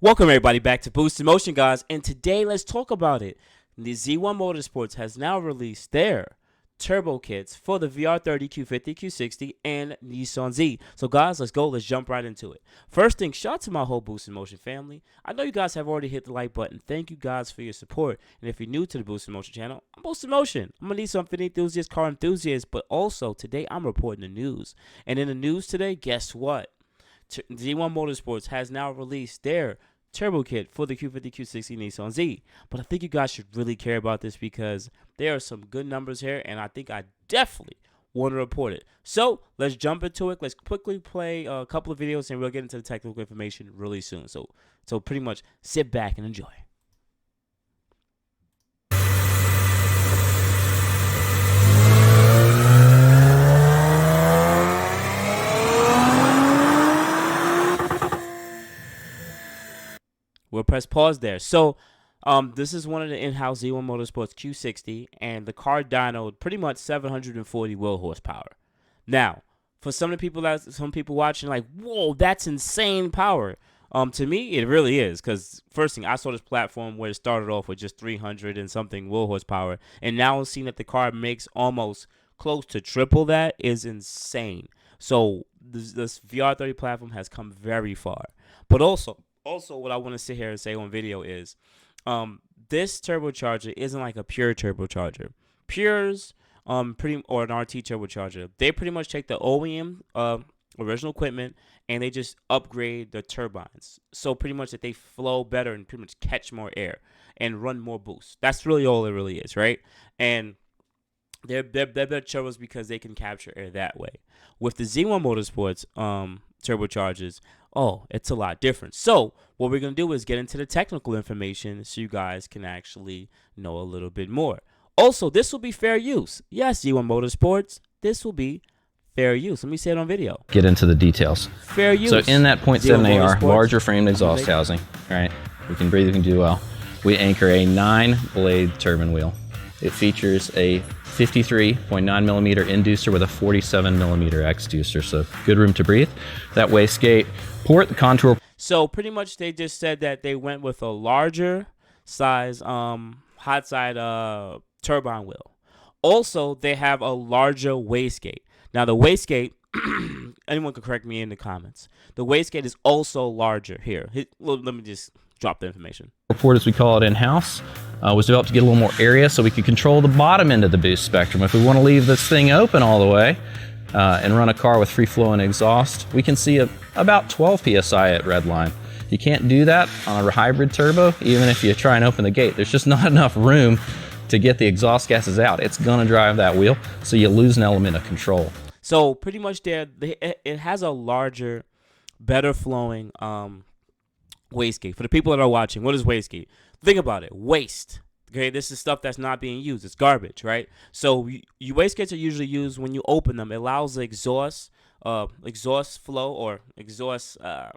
Welcome everybody back to Boost in Motion, guys, and today let's talk about it. The Z1 Motorsports has now released their turbo kits for the VR30 Q50 Q60 and Nissan Z. So guys, let's go. Let's jump right into it. First thing, shout out to my whole Boost in Motion family. I know you guys have already hit the like button. Thank you guys for your support. And if you're new to the Boost in Motion channel, I'm Boost in Motion. I'm a Nissan Infiniti enthusiast, car enthusiast, but also today I'm reporting the news. And in the news today, guess what? Z1 Motorsports has now released their turbo kit for the Q50 Q60 Nissan Z. But I think you guys should really care about this because there are some good numbers here, and I think I definitely want to report it. So let's jump into it. Let's quickly play a couple of videos, and we'll get into the technical information really soon. So pretty much sit back and enjoy. We'll press pause there. So, this is one of the in-house Z1 Motorsports Q60, and the car dynoed pretty much 740 wheel horsepower. Now, for some people watching, like, whoa, that's insane power. To me, it really is, because first thing, I saw this platform where it started off with just 300 and something wheel horsepower, and now seeing that the car makes almost close to triple that is insane. So this VR30 platform has come very far, but also what I want to sit here and say on video is this turbocharger isn't like a pure turbocharger. Pures or an RT turbocharger, they pretty much take the OEM original equipment and they just upgrade the turbines. So pretty much that they flow better and pretty much catch more air and run more boost. That's really all it really is, right? And they're better turbos because they can capture air that way. With the Z1 Motorsports turbochargers, it's a lot different. So what we're going to do is get into the technical information so you guys can actually know a little bit more. Also, this will be fair use. Yes, Z1 Motorsports, this will be fair use. Let me say it on video. Get into the details. Fair use. So in that 0.7 AR, larger framed exhaust housing, right? We can breathe, we can do well. We anchor a 9-blade turbine wheel. It features a 53.9 millimeter inducer with a 47 millimeter exducer, so good room to breathe. That wastegate port, the contour. So pretty much they just said that they went with a larger size hot side turbine wheel. Also, they have a larger wastegate. Now the wastegate, anyone can correct me in the comments. The wastegate is also larger here. Let me just drop the information. Port, as we call it in-house, was developed to get a little more area so we could control the bottom end of the boost spectrum. If we want to leave this thing open all the way and run a car with free-flowing exhaust, we can see about 12 psi at redline. You can't do that on a hybrid turbo, even if you try and open the gate. There's just not enough room to get the exhaust gases out. It's going to drive that wheel, so you lose an element of control. So pretty much it has a larger, better flowing wastegate. For the people that are watching, what is wastegate? Think about it. Waste. Okay, this is stuff that's not being used. It's garbage, right? So wastegates are usually used when you open them. It allows the exhaust flow or exhaust, the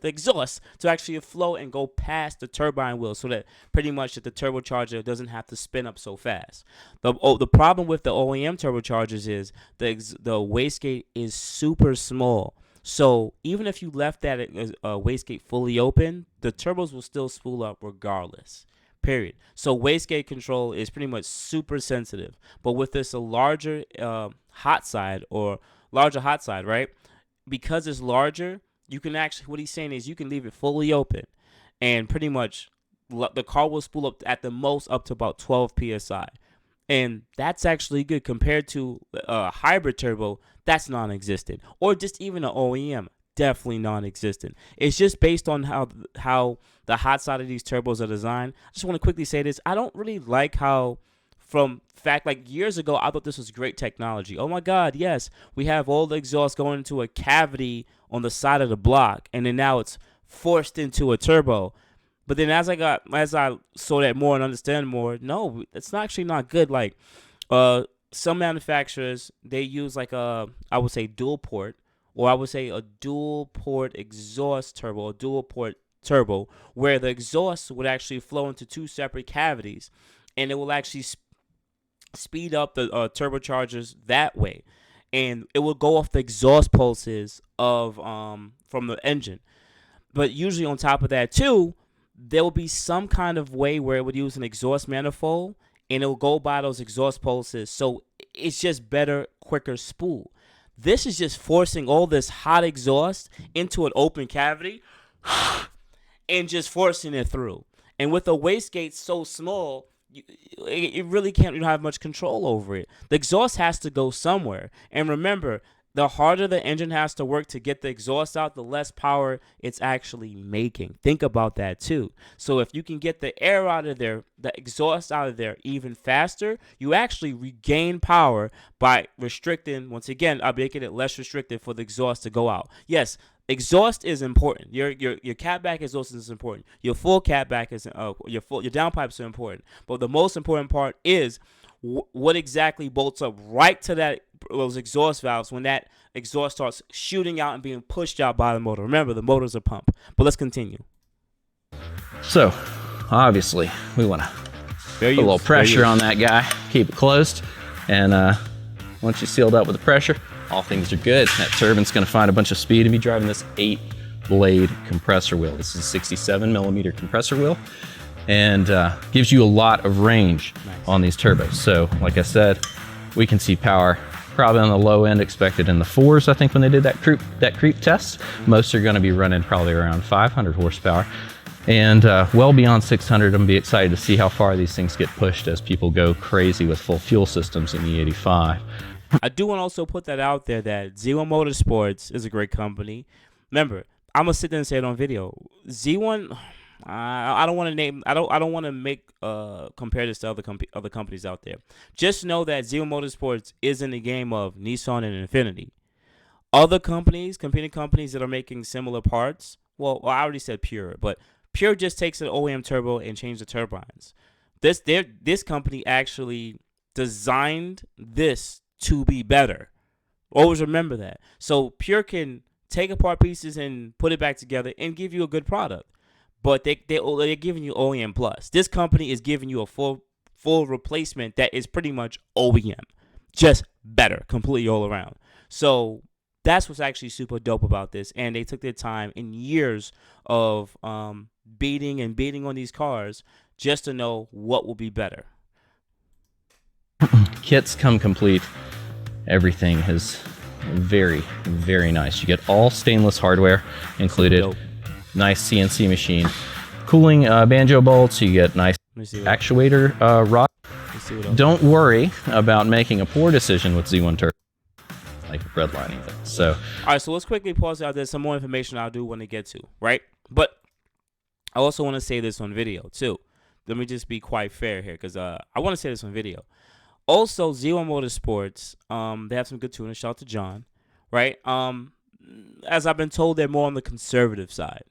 exhaust to actually flow and go past the turbine wheel, so that pretty much that the turbocharger doesn't have to spin up so fast. The problem with the OEM turbochargers is the wastegate is super small. So even if you left that wastegate fully open, the turbos will still spool up regardless, period. So wastegate control is pretty much super sensitive. But with this a larger hot side, right? Because it's larger, you can actually, what he's saying is you can leave it fully open and pretty much the car will spool up at the most up to about 12 psi. And that's actually good compared to a hybrid turbo. That's non-existent, or just even an OEM, definitely non-existent. It's just based on how the hot side of these turbos are designed. I just want to quickly say this: I don't really like how, like years ago, I thought this was great technology. Oh my God, yes, we have all the exhaust going into a cavity on the side of the block, and then now it's forced into a turbo. But then as I saw that more and understand more, no, it's actually not good. Like, some manufacturers, they use like I would say dual port, or I would say a dual port exhaust turbo, a dual port turbo, where the exhaust would actually flow into two separate cavities, and it will actually speed up the turbochargers that way, and it will go off the exhaust pulses of from the engine. But usually on top of that too, there will be some kind of way where it would use an exhaust manifold and it will go by those exhaust pulses. So it's just better, quicker spool. This is just forcing all this hot exhaust into an open cavity and just forcing it through. And with a wastegate so small, it really can't, you don't have much control over it. The exhaust has to go somewhere. And remember, the harder the engine has to work to get the exhaust out, the less power it's actually making. Think about that too. So if you can get the air out of there, the exhaust out of there even faster, you actually regain power by restricting, once again, I'm making it less restrictive for the exhaust to go out. Yes, exhaust is important. Your catback exhaust is important. Your full catback is your downpipes are important. But the most important part is what exactly bolts up right to those exhaust valves when that exhaust starts shooting out and being pushed out by the motor. Remember, the motor's a pump. But let's continue. So, obviously, we want to put a little pressure on that guy, keep it closed, and once you sealed up with the pressure, all things are good. That turbine's going to find a bunch of speed and be driving this 8-blade compressor wheel. This is a 67mm compressor wheel, and gives you a lot of range on these turbos. So, like I said, we can see power probably on the low end, expected in the 4s. I think when they did that creep test, most are going to be running probably around 500 horsepower. And well beyond 600, I'm going to be excited to see how far these things get pushed as people go crazy with full fuel systems in the 85. I do want to also put that out there that Z1 Motorsports is a great company. Remember, I'm gonna sit there and say it on video. Z1, I don't want to name. I don't want to make compare this to other companies out there. Just know that Z1 Motorsports is in the game of Nissan and Infiniti. Other companies, competing companies that are making similar parts. Well, I already said Pure, but Pure just takes an OEM turbo and changes the turbines. This company actually designed this to be better. Always remember that. So Pure can take apart pieces and put it back together and give you a good product. But they're giving you OEM plus. This company is giving you a full replacement that is pretty much OEM, just better, completely all around. So that's what's actually super dope about this. And they took their time in years of beating on these cars just to know what will be better. Kits come complete. Everything is very, very nice. You get all stainless hardware included. Nice CNC machine. Cooling banjo bolts. You get nice actuator rod. Don't worry about making a poor decision with Z1 turbo, like redlining them. So, all right. So let's quickly pause out. There's some more information I do want to get to, right? But I also want to say this on video too. Let me just be quite fair here, because I want to say this on video. Also, Z1 Motorsports, they have some good tuning. Shout out to John, right? As I've been told, they're more on the conservative side.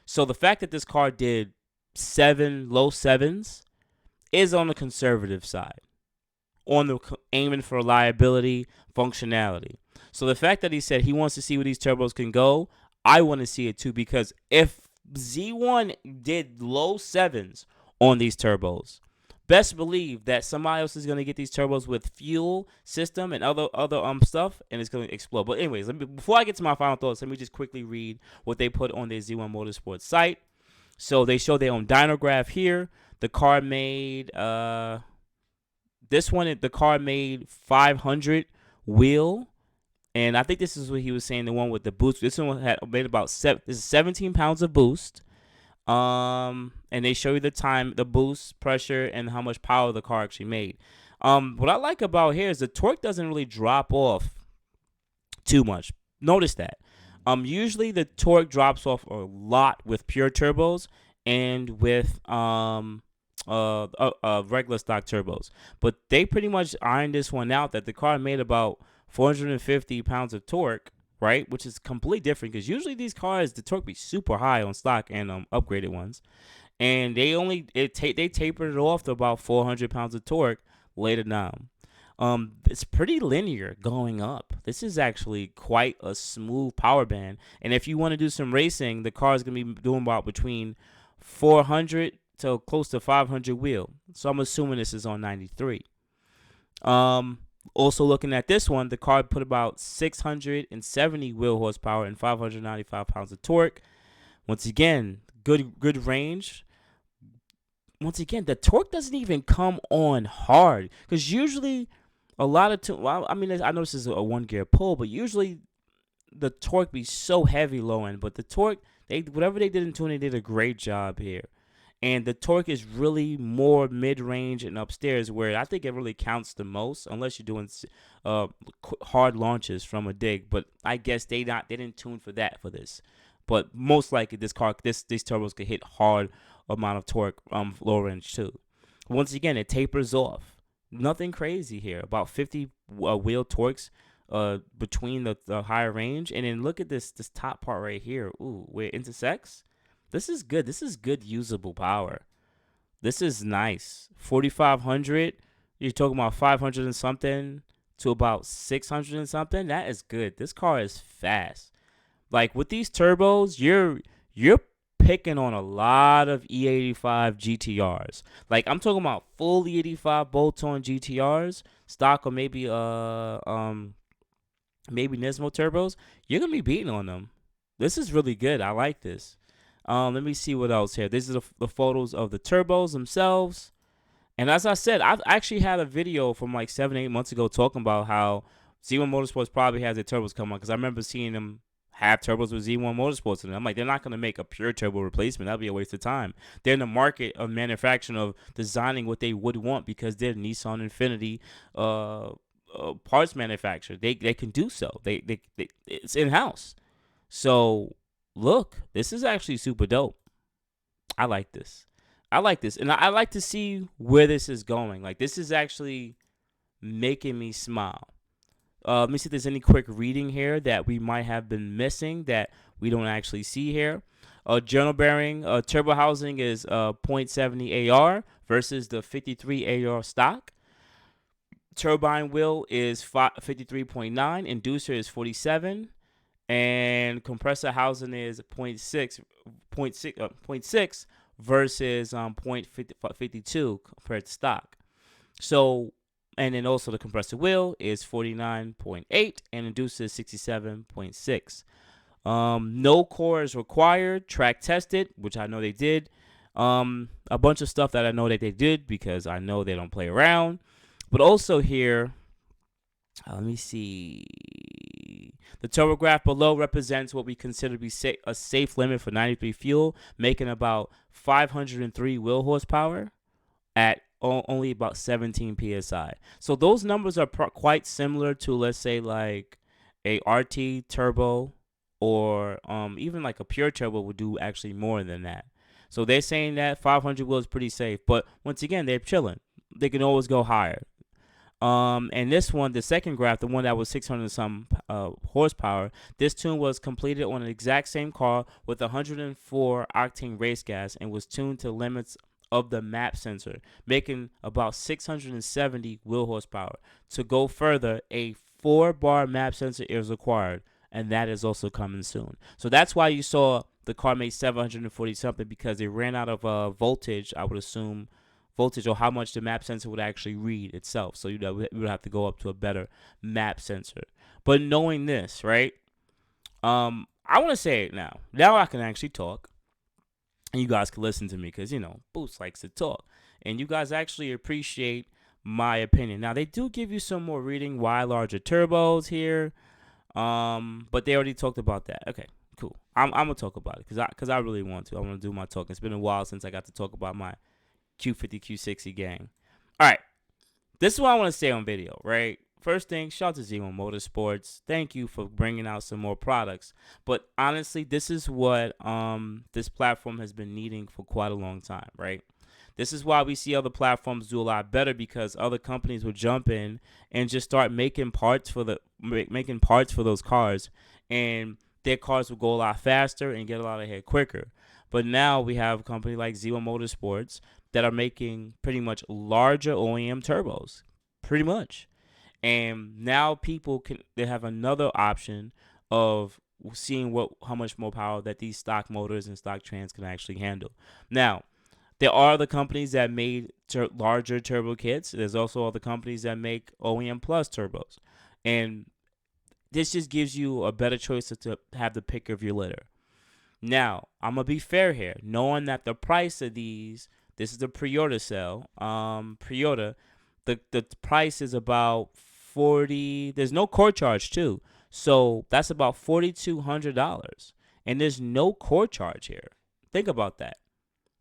So the fact that this car did low sevens, is on the conservative side, on the aiming for reliability, functionality. So the fact that he said he wants to see where these turbos can go, I want to see it too, because if Z1 did low sevens on these turbos, best believe that somebody else is going to get these turbos with fuel system and other stuff, and it's going to explode. But anyways, before I get to my final thoughts, let me just quickly read what they put on their Z1 Motorsports site. So they show their own dyno graph here. The car made the car made 500 wheel, and I think this is what he was saying. The one with the boost. This one had made about 17 pounds of boost. And they show you the time, the boost, pressure, and how much power the car actually made. What I like about here is the torque doesn't really drop off too much. Notice that. Usually the torque drops off a lot with pure turbos and with regular stock turbos. But they pretty much ironed this one out, that the car made about 450 pounds of torque, right? Which is completely different, because usually these cars, the torque be super high on stock and upgraded ones. And they tapered it off to about 400 pounds of torque later down. It's pretty linear going up. This is actually quite a smooth power band. And if you want to do some racing, the car is going to be doing about between 400 to close to 500 wheel. So I'm assuming this is on 93. Also looking at this one, the car put about 670 wheel horsepower and 595 pounds of torque. Once again, good range. Once again, the torque doesn't even come on hard because usually a lot of well, I mean, I know this is a one gear pull, but usually the torque be so heavy low end. But the torque, they whatever they did in tuning, they did a great job here. And the torque is really more mid range and upstairs, where I think it really counts the most, unless you're doing uh, hard launches from a dig. But I guess they didn't tune for that for this. But most likely these turbos could hit hard amount of torque low range too. Once again, it tapers off. Nothing crazy here. About 50 wheel torques between the higher range, and then look at this top part right here. Ooh, where it intersects. This is good. This is good usable power. This is nice. 4,500. You're talking about 500 and something to about 600 and something. That is good. This car is fast. Like with these turbos, you're picking on a lot of E85 GTRs. Like I'm talking about full E85 bolt-on GTRs, stock or maybe maybe Nismo turbos. You're gonna be beating on them. This is really good. I like this. Let me see what else here. This is the photos of the turbos themselves. And as I said, I've actually had a video from like 7-8 months ago talking about how Z1 Motorsports probably has their turbos come on, because I remember seeing them have turbos with Z1 Motorsports in them. I'm like, they're not going to make a pure turbo replacement. That'd be a waste of time. They're in the market of manufacturing, of designing what they would want, because they're Nissan Infinity parts manufacturer. They can do so. They it's in house. So look, this is actually super dope. I like this. I like this, and I like to see where this is going. Like this is actually making me smile. Let me see if there's any quick reading here that we might have been missing that we don't actually see here. Journal bearing turbo housing is 0.70 AR versus the 53 AR stock. Turbine wheel is 53.9. Inducer is 47. And compressor housing is 0.6 versus 0.52 compared to stock. So, and then also the compressor wheel is 49.8 and inducer is 67.6. No core is required. Track tested, which I know they did. A bunch of stuff that I know that they did because I know they don't play around. But also here, let me see. The turbo graph below represents what we consider to be a safe limit for 93 fuel, making about 503 wheel horsepower at only about 17 psi. So those numbers are quite similar to, let's say, like a RT turbo, or even like a pure turbo would do actually more than that. So they're saying that 500 wheel is pretty safe, but once again, they're chilling. They can always go higher. And this one, the second graph, the one that was 600 some horsepower, this tune was completed on an exact same car with 104 octane race gas and was tuned to limits of the map sensor, making about 670 wheel horsepower. To go further, a 4-bar map sensor is required, and that is also coming soon. So that's why you saw the car made 740 something, because they ran out of voltage, I would assume, voltage, or how much the map sensor would actually read itself. So we would have to go up to a better map sensor. But knowing this, right? I want to say it now. Now I can actually talk, and you guys can listen to me, because Boost likes to talk, and you guys actually appreciate my opinion. Now they do give you some more reading. Why larger turbos here? But they already talked about that. Okay, cool. I'm gonna talk about it because I really want to. I want to do my talk. It's been a while since I got to talk about my Q50 Q60 gang. All right, this is what I want to say on video, right? First thing, shout out to Z1 Motorsports. Thank you for bringing out some more products. But honestly, this is what this platform has been needing for quite a long time, right? This is why we see other platforms do a lot better, because other companies will jump in and just start making parts for those cars, and their cars will go a lot faster and get a lot ahead quicker. But now we have a company like Z1 Motorsports that are making pretty much larger OEM turbos, pretty much. And now they have another option of seeing how much more power that these stock motors and stock trans can actually handle. Now, there are other companies that made larger turbo kits. There's also other companies that make OEM plus turbos. And this just gives you a better choice to have the pick of your litter. Now, I'm gonna be fair here, knowing that the price of these, this is the pre-order sale. Pre-order, the price is about 40. There's no core charge too, so that's about $4,200, and there's no core charge here. Think about that.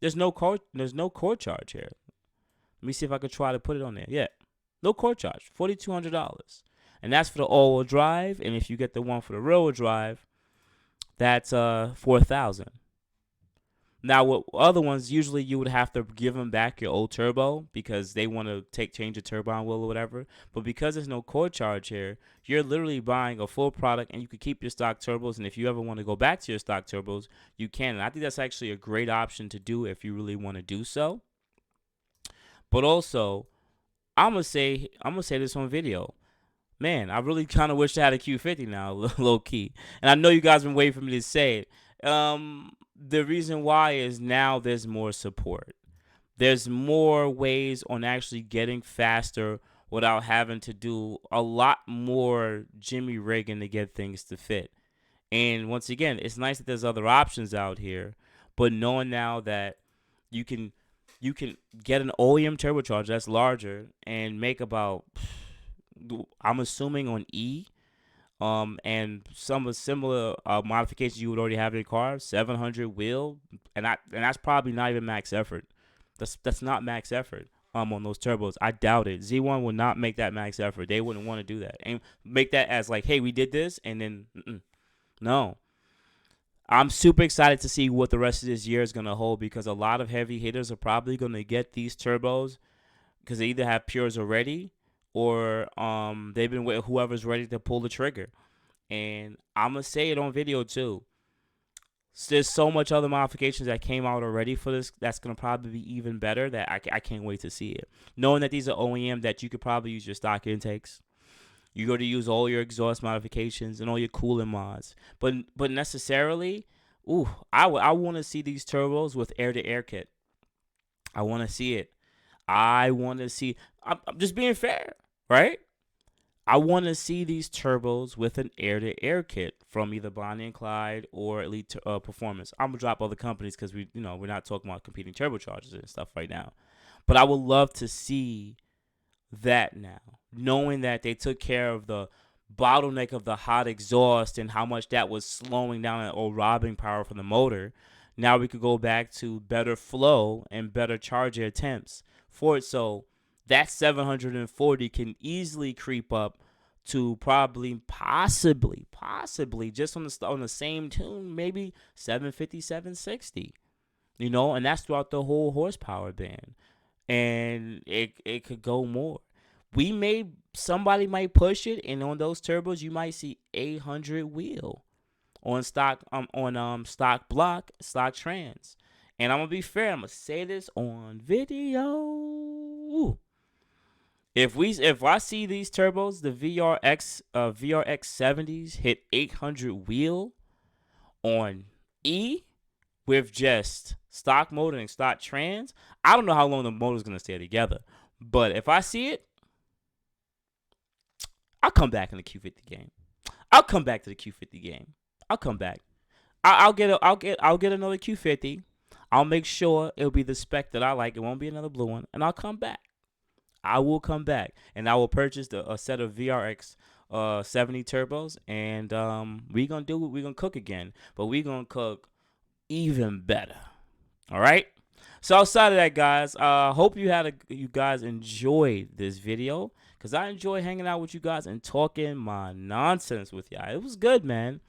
There's no core charge here. Let me see if I can try to put it on there. Yeah, no core charge, $4,200, and that's for the all-wheel drive. And if you get the one for the rear-wheel drive, that's 4,000. Now, with other ones, usually you would have to give them back your old turbo because they want to change the turbine wheel or whatever. But because there's no core charge here, you're literally buying a full product, and you can keep your stock turbos. And if you ever want to go back to your stock turbos, you can. And I think that's actually a great option to do if you really want to do so. But also, I'm gonna say this on video. Man, I really kind of wish I had a Q50 now, low key. And I know you guys been waiting for me to say it. The reason why is now there's more support. There's more ways on actually getting faster without having to do a lot more Jimmy rigging to get things to fit. And once again, it's nice that there's other options out here, but knowing now that you can you can get an OEM turbocharger that's larger and make about, I'm assuming on E, and some of similar modifications you would already have in your car, 700 wheel, and that's probably not even max effort. That's not max effort. On those turbos, I doubt it. Z1 will not make that max effort. They wouldn't want to do that and make that as like, hey, we did this, and then no. I'm super excited to see what the rest of this year is gonna hold because a lot of heavy hitters are probably gonna get these turbos because they either have pures already or they've been with whoever's ready to pull the trigger. And I'm gonna say it on video too. There's so much other modifications that came out already for this that's gonna probably be even better that I can't wait to see it. Knowing that these are OEM, that you could probably use your stock intakes. You go to use all your exhaust modifications and all your cooling mods, but necessarily, I want to see these turbos with air to air kit. I want to see it. I want to see. I'm just being fair, right? I want to see these turbos with an air-to-air kit from either Bonnie and Clyde or Elite Performance. I'm gonna drop other companies because we're not talking about competing turbochargers and stuff right now. But I would love to see that now, knowing that they took care of the bottleneck of the hot exhaust and how much that was slowing down or robbing power from the motor. Now we could go back to better flow and better charger attempts for it. So that 740 can easily creep up to probably, possibly, just on the same tune, maybe 750, 760. And that's throughout the whole horsepower band, and it could go more. Somebody might push it, and on those turbos you might see 800 wheel on stock block, stock trans. And I'm gonna be fair, I'm gonna say this on video. If I see these turbos, the VRX70s hit 800 wheel on E with just stock motor and stock trans, I don't know how long the motor's gonna stay together. But if I see it, I'll come back in the Q50 game. I'll come back to the Q50 game. I'll come back. I'll get another Q50. I'll make sure it'll be the spec that I like. It won't be another blue one, and I'll come back. I will come back, and I will purchase a set of VRX 70 turbos, and we're gonna cook again, but we're gonna cook even better. All right. So outside of that, guys, hope you guys enjoyed this video, because I enjoy hanging out with you guys and talking my nonsense with y'all. It was good, man.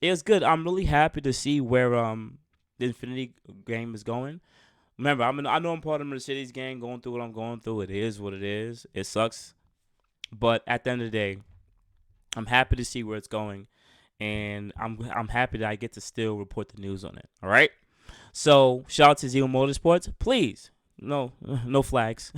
It was good. I'm really happy to see where the Infinity game is going. Remember, I know I'm part of the Mercedes gang, going through what I'm going through. It is what it is. It sucks. But at the end of the day, I'm happy to see where it's going, and I'm happy that I get to still report the news on it. All right? So, shout out to Zero Motorsports. Please, no flags.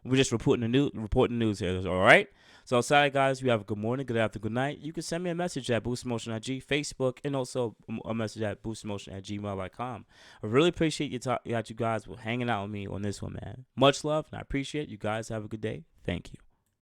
We're just reporting the news here. All right? So, outside, guys, you have a good morning, good afternoon, good night. You can send me a message at boostinmotion.g, Facebook, and also a message at boostinmotion@gmail.com. I really appreciate that you guys were hanging out with me on this one, man. Much love, and I appreciate you guys. Have a good day. Thank you.